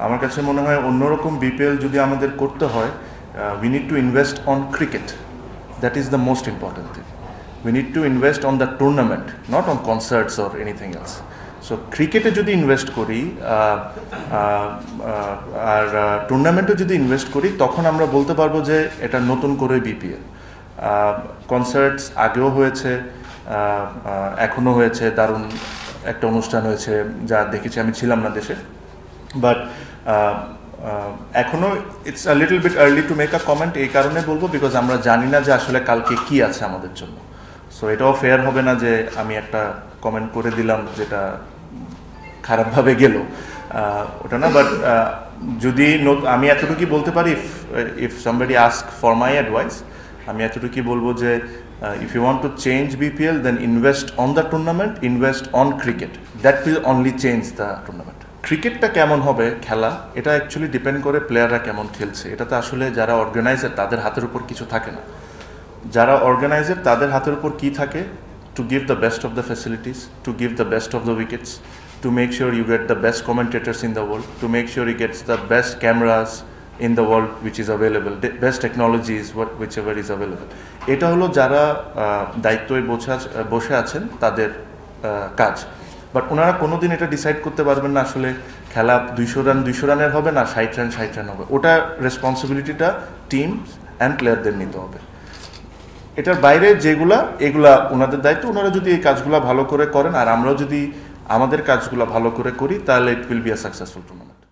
আমার কাছে মনে হয় অন্যরকম বিপিএল যদি আমাদের করতে হয়, we need to invest on cricket. That is the most important thing. We need to invest on the tournament, not on concerts or anything else. So ক্রিকেটে যদি ইনভেস্ট করি আর টুর্নামেন্টে যদি ইনভেস্ট করি, তখন আমরা বলতে পারবো যে এটা নতুন করে বিপিএল। কনসার্টস আগেও হয়েছে, এখনও হয়েছে, দারুণ একটা অনুষ্ঠান হয়েছে যা দেখেছি, আমি ছিলাম না দেশে, বাট এখনও it's a little bit early to make a comment. এই কারণে বলবো বিকজ আমরা জানি না যে আসলে কালকে কি আছে আমাদের জন্য। সো এটাও ফেয়ার হবে না যে আমি একটা কমেন্ট করে দিলাম যেটা খারাপভাবে গেল, ওটা না। বাট যদি আমি এতটুকুই বলতে পারি, if somebody ask for my advice, আমি এতটুকুই বলবো যে if you want to change BPL, then invest on the tournament, invest on cricket, that will only change the tournament. ক্রিকেটটা কেমন হবে খেলা, এটা অ্যাকচুয়ালি ডিপেন্ড করে প্লেয়াররা কেমন খেলছে। এটাতে আসলে যারা অর্গানাইজার তাদের হাতের উপর কিছু থাকে না। যারা অর্গানাইজার তাদের হাতের উপর কী থাকে, to give the best of the facilities, to give the best of the wickets, to make sure you get the best commentators in the world, to make sure you get the best cameras in the world which is available, the best technologies whichever is available. এটা হলো যারা দায়িত্বে বসে আছেন তাদের কাজ। But ওনারা কোনোদিন এটা ডিসাইড করতে পারবেন না আসলে খেলা 200 রানের হবে না 60 রান হবে। ওটা রেসপন্সিবিলিটিটা টিম অ্যান্ড প্লেয়ারদের নিতে হবে। এটার বাইরে এগুলা ওনাদের দায়িত্ব। ওনারা যদি এই কাজগুলো ভালো করে করেন আর আমরাও যদি আমাদের কাজগুলো ভালো করে করি, তাহলে it will be a successful tournament.